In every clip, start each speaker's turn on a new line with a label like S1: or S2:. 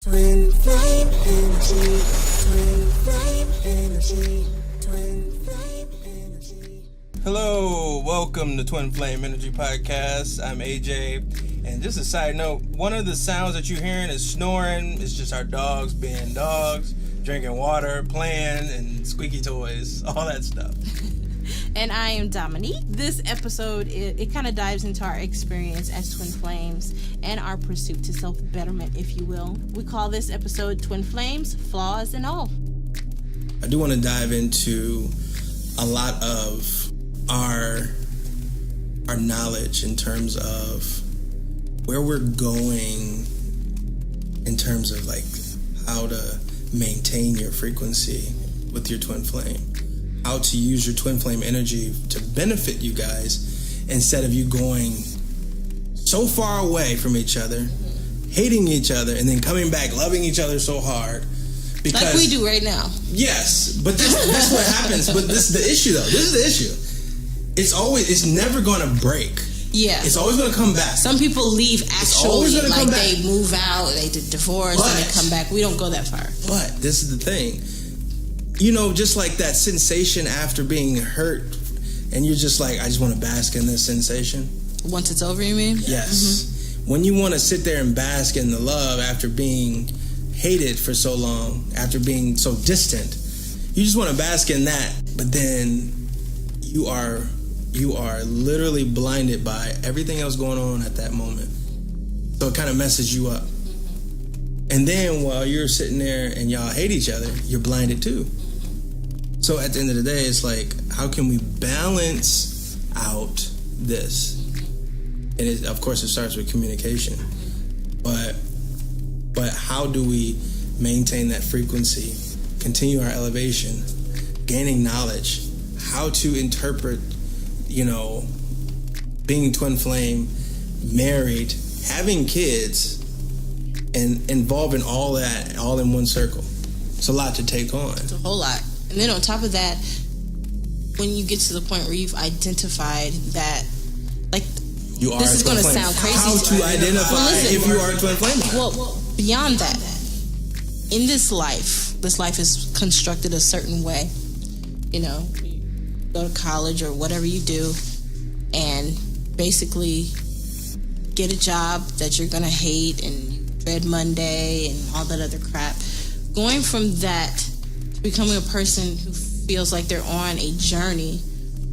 S1: Twin flame energy, twin flame energy, twin flame energy.
S2: Hello, welcome to Twin Flame Energy Podcast. I'm AJ, and just a side note, one of the sounds that you're hearing is snoring. It's just our dogs being dogs, drinking water, playing, and squeaky toys, all that stuff.
S3: And I am Dominique. This episode, it kind of dives into our experience as Twin Flames and our pursuit to self-betterment, if you will. We call this episode Twin Flames, Flaws and All.
S2: I do want to dive into a lot of our knowledge in terms of where we're going in terms of like how to maintain your frequency with your twin flame. How to use your twin flame energy to benefit you guys instead of you going so far away from each other, hating each other, and then coming back loving each other so hard. Because,
S3: like we do right now.
S2: Yes, but that's what happens. But this is the issue, though. This is the issue. It's never going to break.
S3: Yeah.
S2: It's always going to come back.
S3: Some people leave actually, like they move out, they divorce, and they come back. We don't go that far.
S2: But this is the thing. You know, just like that sensation after being hurt, and you're just like, I just want to bask in this sensation.
S3: Once it's over, you mean?
S2: Yes. Mm-hmm. When you want to sit there and bask in the love after being hated for so long, after being so distant, you just want to bask in that. But then you are literally blinded by everything else going on at that moment. So it kind of messes you up. And then while you're sitting there and y'all hate each other, you're blinded too. So at the end of the day, it's like, how can we balance out this? And of course, it starts with communication. But how do we maintain that frequency, continue our elevation, gaining knowledge, how to interpret, being twin flame, married, having kids, and involving all that, all in one circle. It's a lot to take on.
S3: It's a whole lot. And then on top of that, when you get to the point where you've identified that, like, this is going to sound crazy.
S2: How to identify if you are a twin flame?
S3: Well, beyond that, in this life is constructed a certain way. You know, you go to college or whatever you do, and basically get a job that you're going to hate and dread Monday and all that other crap. Going from that to becoming a person who feels like they're on a journey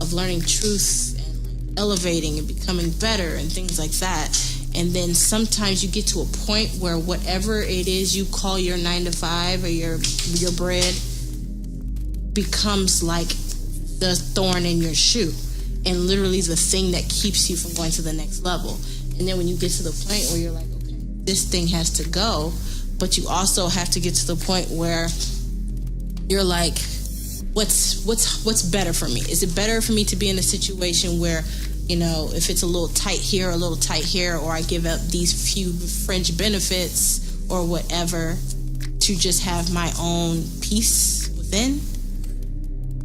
S3: of learning truth and elevating and becoming better and things like that. And then sometimes you get to a point where whatever it is you call your 9 to 5 or your bread becomes like the thorn in your shoe and literally the thing that keeps you from going to the next level. And then when you get to the point where you're like, okay, this thing has to go, but you also have to get to the point where you're like, what's better for me? Is it better for me to be in a situation where, if it's a little tight here, or I give up these few fringe benefits or whatever to just have my own peace within,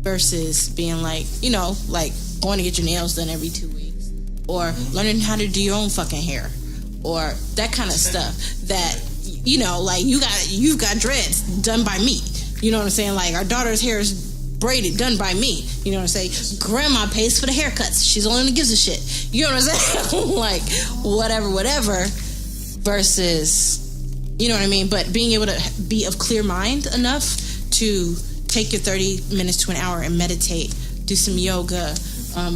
S3: versus being like, like going to get your nails done every 2 weeks, or learning how to do your own fucking hair, or that kind of stuff that, like you've got dreads done by me. You know what I'm saying? Like, our daughter's hair is braided, done by me. You know what I'm saying? Grandma pays for the haircuts. She's the only one that gives a shit. You know what I'm saying? Like, whatever. Versus, you know what I mean? But being able to be of clear mind enough to take your 30 minutes to an hour and meditate, do some yoga,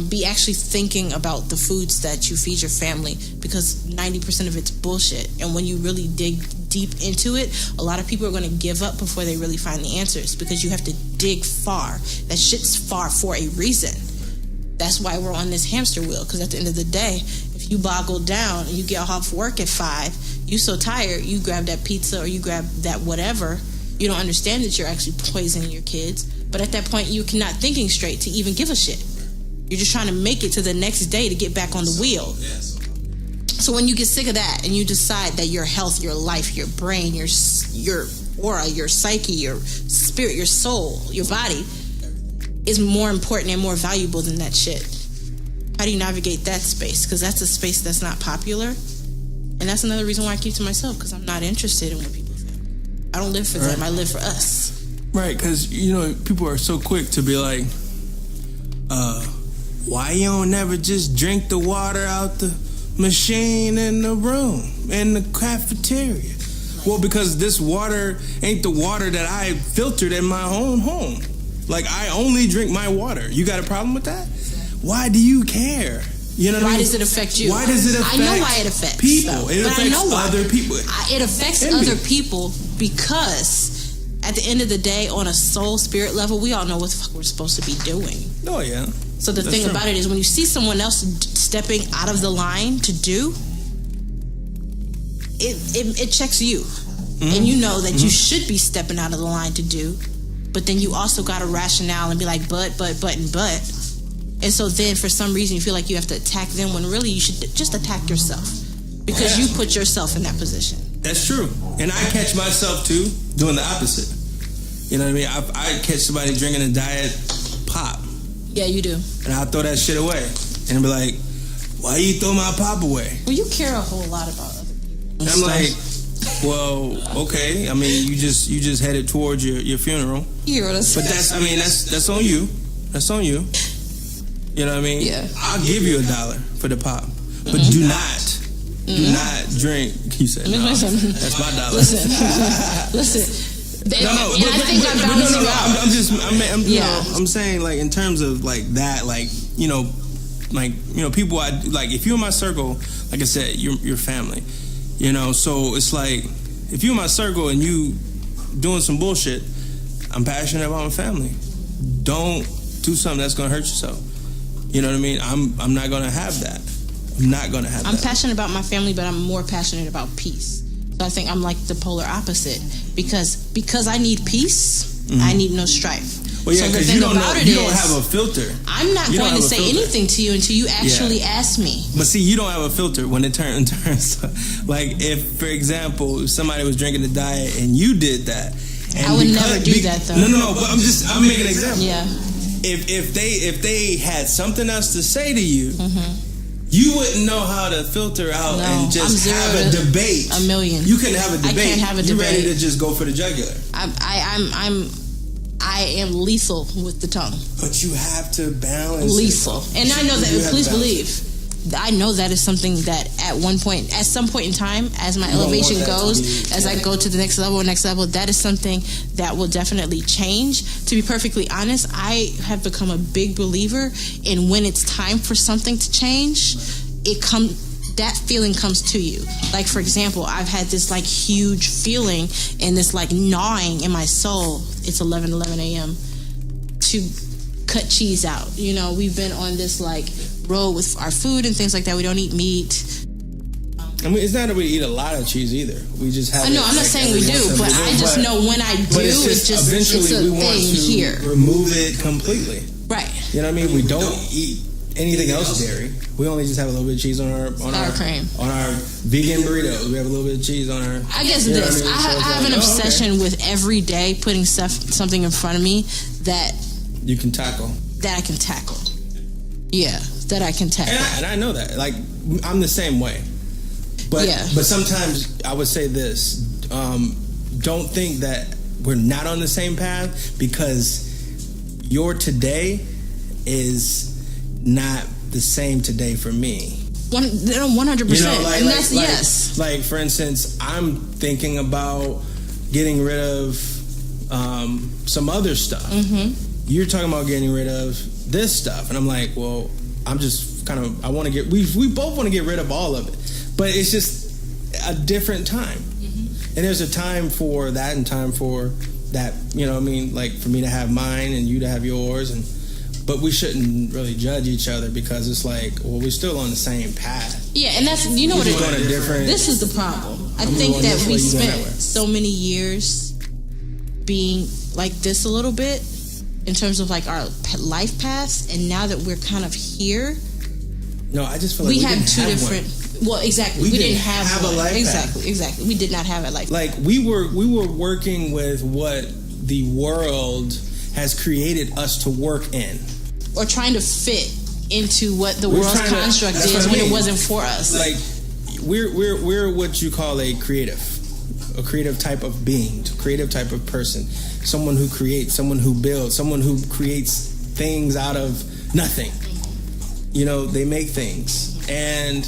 S3: be actually thinking about the foods that you feed your family, because 90% of it's bullshit. And when you really dig deep into it, a lot of people are going to give up before they really find the answers, because you have to dig far. That shit's far for a reason. That's why we're on this hamster wheel, because at the end of the day, if you boggle down and you get off work at 5, you so tired, you grab that pizza or you grab that whatever. You don't understand that you're actually poisoning your kids, but at that point you're not thinking straight to even give a shit. You're just trying to make it to the next day to get back on the wheel. So when you get sick of that and you decide that your health, your life, your brain, your aura, your psyche, your spirit, your soul, your body is more important and more valuable than that shit, how do you navigate that space? Because that's a space that's not popular. And that's another reason why I keep to myself, because I'm not interested in what people think. I don't live for them. I live for us.
S2: Right, because, people are so quick to be like, why you don't never just drink the water out the machine in the room, in the cafeteria? Well, because this water ain't the water that I filtered in my own home. Like, I only drink my water. You got a problem with that? Why do you care? You know what I mean?
S3: Why does it affect you?
S2: Why does it affect
S3: I know why it affects
S2: people?
S3: though.
S2: It
S3: But I
S2: affects
S3: know why.
S2: other people.
S3: It affects
S2: Envy.
S3: other people because at the end of the day, on a soul spirit level, we all know what the fuck we're supposed to be doing.
S2: Oh, yeah.
S3: So the
S2: That's
S3: thing
S2: true.
S3: about it is when you see someone else stepping out of the line to do, it checks you. And you know that you should be stepping out of the line to do, but then you also got a rationale and be like, but. And so then for some reason you feel like you have to attack them when really you should just attack yourself because you put yourself in that position.
S2: That's true. And I catch myself, too, doing the opposite. You know what I mean? I catch somebody drinking a diet pop,
S3: Yeah, you do.
S2: and I'll throw that shit away. And be like, why you throw my pop away?
S3: Well, you care a whole lot about other people.
S2: And I'm like, well, okay. I mean, you just headed towards your funeral.
S3: You hear what I'm
S2: But
S3: saying?
S2: that's on you. That's on you. You know what I mean?
S3: Yeah.
S2: I'll give you $1 for the pop. But do not drink. You said, no, that's my dollar.
S3: Listen.
S2: No,
S3: And I think I'm balancing out.
S2: I'm saying, like, in terms of like that, people if you're in my circle, like I said, you're family, so it's like if you're in my circle and you doing some bullshit, I'm passionate about my family. Don't do something that's gonna hurt yourself. You know what I mean? I'm not gonna have that. I'm not gonna have
S3: I'm
S2: that.
S3: passionate about my family, but I'm more passionate about peace. So I think I'm like the polar opposite because I need peace. I need no strife.
S2: Well, yeah,
S3: so the
S2: because
S3: thing
S2: you don't
S3: about
S2: know,
S3: it
S2: you don't
S3: is,
S2: have a filter.
S3: I'm not
S2: You don't
S3: going to
S2: have a
S3: say
S2: filter.
S3: anything to you until you actually ask me.
S2: But see, you don't have a filter when it turns like if, for example, somebody was drinking a diet and you did that. And
S3: I would never do that, though.
S2: No. But I'm making an example.
S3: Yeah.
S2: If they had something else to say to you, you wouldn't know how to filter out
S3: No,
S2: and just
S3: I'm
S2: have
S3: zero
S2: a debate.
S3: a million.
S2: You couldn't have a
S3: I
S2: debate.
S3: can't have a
S2: You're ready
S3: debate.
S2: to just go for the jugular.
S3: I am lethal with the tongue.
S2: But you have to balance.
S3: Lethal. And I know
S2: You
S3: that,
S2: have to
S3: please
S2: balance
S3: believe, I know that is something that at some point in time, as my
S2: You don't
S3: elevation
S2: want that to
S3: goes,
S2: be-
S3: as I go to the next level, that is something that will definitely change. To be perfectly honest, I have become a big believer in when it's time for something to change, that feeling comes to you. Like, for example, I've had this like huge feeling and this like gnawing in my soul. It's 11 a.m. to cut cheese out. We've been on this like road with our food and things like that. We don't eat meat.
S2: I mean, it's not that we eat a lot of cheese either. We just have.
S3: I know, I'm not saying we do, but I just know when I do, it's
S2: eventually
S3: a
S2: we want
S3: thing
S2: to
S3: here.
S2: remove it completely.
S3: Right.
S2: You know what I mean? We don't eat anything else dairy. We only just have a little bit of cheese on our
S3: Sour cream.
S2: on our vegan burritos. We have a little bit of cheese on our.
S3: I guess
S2: you know
S3: this.
S2: what I mean? So
S3: I
S2: it's
S3: have
S2: like,
S3: an obsession with every day putting something in front of me that
S2: You can tackle.
S3: I can tackle. Yeah, that I can tackle.
S2: And I know that. Like, I'm the same way. But
S3: Yeah.
S2: but sometimes I would say this. Don't think that we're not on the same path, because your today is not the same today for me.
S3: 100%. And that's yes.
S2: Like, for instance, I'm thinking about getting rid of some other stuff. You're talking about getting rid of this stuff, and I'm like, well, I'm just kind of, I want to get, we both want to get rid of all of it, but it's just a different time. And there's a time for that and time for that, you know what I mean? Like, for me to have mine and you to have yours, but we shouldn't really judge each other, because it's like, well, we're still on the same path.
S3: Yeah, and that's, you know what
S2: We're
S3: it
S2: just going a
S3: is.
S2: different.
S3: This is the problem. I
S2: I'm
S3: think
S2: going
S3: that
S2: this
S3: we
S2: way, you going that
S3: spent
S2: way.
S3: so many years being like this a little bit in terms of like our life paths, and now that we're kind of here,
S2: No, I just feel like
S3: we
S2: we
S3: have
S2: didn't
S3: two
S2: have
S3: different.
S2: one.
S3: Well, exactly.
S2: We
S3: We
S2: didn't
S3: didn't have
S2: have a
S3: one.
S2: life path.
S3: Exactly. We did not have a life.
S2: Like, we were working with what the world has created us to work in.
S3: Or trying to fit into what the
S2: We're
S3: world's
S2: trying to-
S3: construct
S2: that's
S3: is
S2: what I
S3: when
S2: mean.
S3: it wasn't for us.
S2: Like, we're what you call a creative. a creative type of being, a creative type of person, someone who creates, someone who builds, someone who creates things out of nothing. You know, they make things. And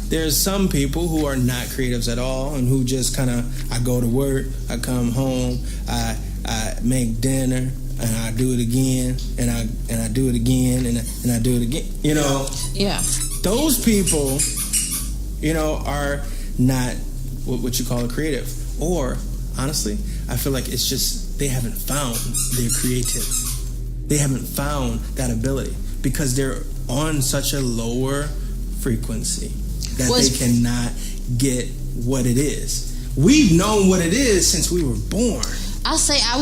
S2: there's some people who are not creatives at all and who just kind of, I go to work, I come home, I make dinner, and I do it again, and I do it again, and I do it again. You know,
S3: Yeah.
S2: those people, you know, are not what you call a creative. Or honestly, I feel like it's just they haven't found their creative. They haven't found that ability because they're on such a lower frequency that they cannot get what it is. We've known what it is since we were born.
S3: I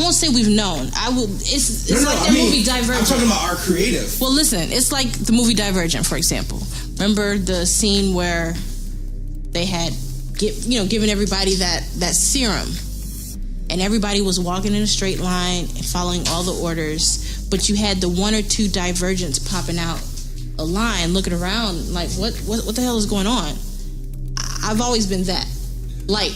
S3: won't say we've known. It's like the movie Divergent.
S2: I'm talking about our creative.
S3: Well, listen, it's like the movie Divergent, for example. Remember the scene where they had given everybody that serum, and everybody was walking in a straight line and following all the orders, but you had the one or two divergents popping out a line, looking around like, what the hell is going on? I've always been that. Like,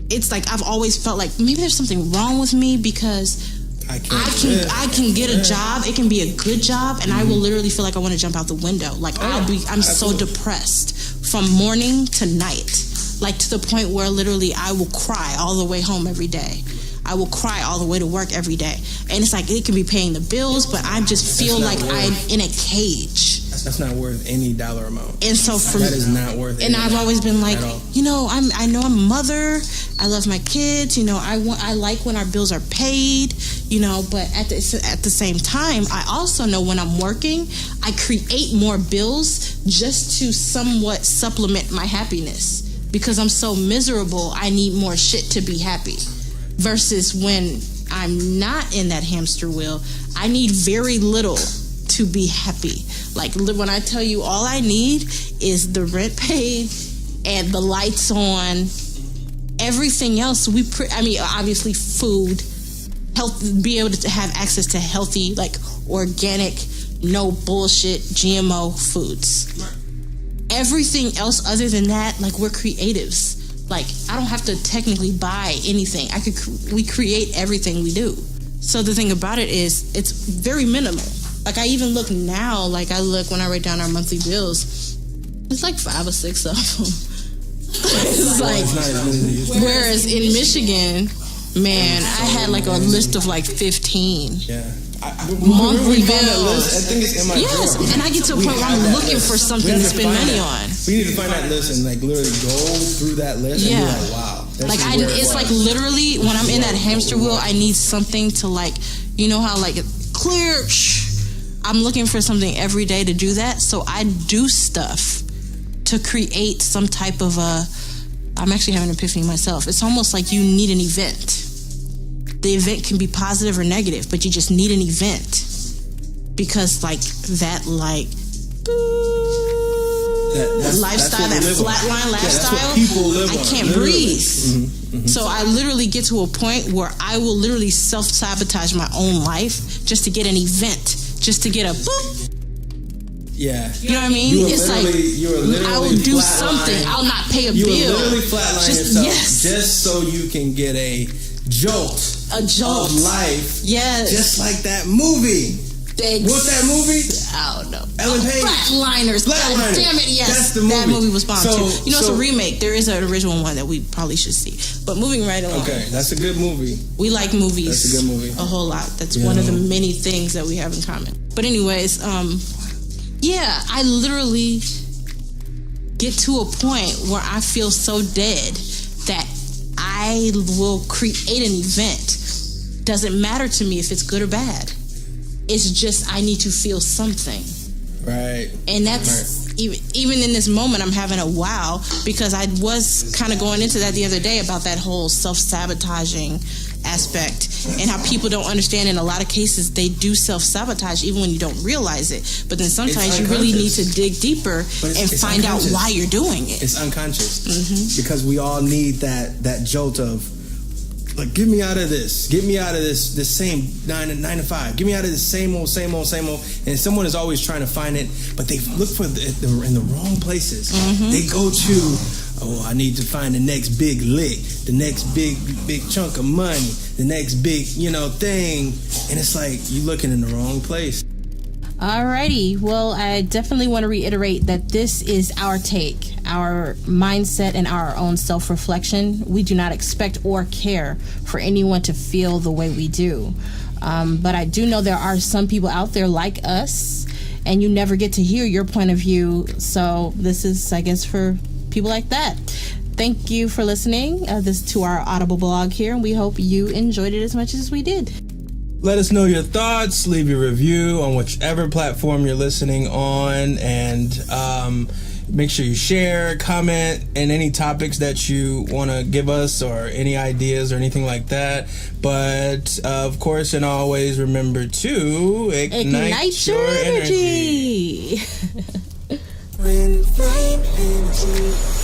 S3: it's like I've always felt like maybe there's something wrong with me because I can get a job. It can be a good job, and I will literally feel like I want to jump out the window. Like I'm so depressed from morning to night, like to the point where literally I will cry all the way home every day. I will cry all the way to work every day, and it's like it can be paying the bills, but I just feel like I'm in a cage.
S2: That's not worth any dollar amount.
S3: And so for
S2: that is not worth.
S3: And I've always been like,
S2: at
S3: you know, I know I'm a mother. I love my kids. You know, I like when our bills are paid. You know, but at the same time, I also know when I'm working, I create more bills just to somewhat supplement my happiness because I'm so miserable. I need more shit to be happy. Versus when I'm not in that hamster wheel, I need very little to be happy. Like when I tell you all I need is the rent paid and the lights on, everything else obviously food, health, be able to have access to healthy, like organic, no bullshit GMO foods. Everything else other than that, like we're creatives. Like I don't have to technically buy anything. We create everything we do. So the thing about it is it's very minimal. Like I even look now, like I look when I write down our monthly bills, it's like 5 or 6 of them. It's like, whereas in Michigan, man, I had like a list of like 15.
S2: Yeah.
S3: Monthly bills.
S2: I think it's in my drawer.
S3: And I get to a point where I'm looking for something to spend money on.
S2: We need to find that list and like literally go through that list and be like, wow.
S3: Like it's like literally when I'm in that hamster wheel, I need something to like, you know how like clear. I'm looking for something every day to do that. So I do stuff to create some type of I'm actually having an epiphany myself. It's almost like you need an event. The event can be positive or negative, but you just need an event because like that like lifestyle, that flatline lifestyle, I can't breathe. Mm-hmm. So I literally get to a point where I will literally self-sabotage my own life just to get an event, just to get a boop.
S2: Yeah.
S3: You know what I mean? It's like I will do something. I'll not pay a bill.
S2: You will literally flatline yourself just so you can get a jolt of life.
S3: Yes.
S2: Just like that movie. What's that movie?
S3: I don't know.
S2: Ellen Page.
S3: Flatliners. God damn it, yes.
S2: That's the movie.
S3: That movie was bomb too. You know, it's a remake. There is an original one that we probably should see. But moving right along.
S2: Okay, that's a good movie.
S3: We like movies.
S2: That's a good movie.
S3: A whole lot. That's one of the many things that we have in common. But anyways, yeah, I literally get to a point where I feel so dead that I will create an event. Doesn't matter to me if it's good or bad. It's just I need to feel something.
S2: Right.
S3: And that's even in this moment I'm having a wow because I was kind of going into that the other day about that whole self-sabotaging aspect and how people don't understand in a lot of cases they do self-sabotage even when you don't realize it. But then sometimes you really need to dig deeper and find out why you're doing it.
S2: It's unconscious because we all need that jolt of like, get me out of this. Get me out of this same 9 to 5. Get me out of this same old. And someone is always trying to find it, but they look for in the wrong places. They go to oh, I need to find the next big lick, the next big chunk of money, the next big, thing. And it's like, you're looking in the wrong place.
S3: Alrighty, well, I definitely want to reiterate that this is our take, our mindset, and our own self-reflection. We do not expect or care for anyone to feel the way we do. But I do know there are some people out there like us, and you never get to hear your point of view. So this is, I guess, for people like that. Thank you for listening to our Audible blog here, and we hope you enjoyed it as much as we did.
S2: Let us know your thoughts. Leave your review on whichever platform you're listening on, and make sure you share, comment, and any topics that you want to give us, or any ideas or anything like that. But of course, and always, remember to ignite your energy.
S1: Twin flame energy.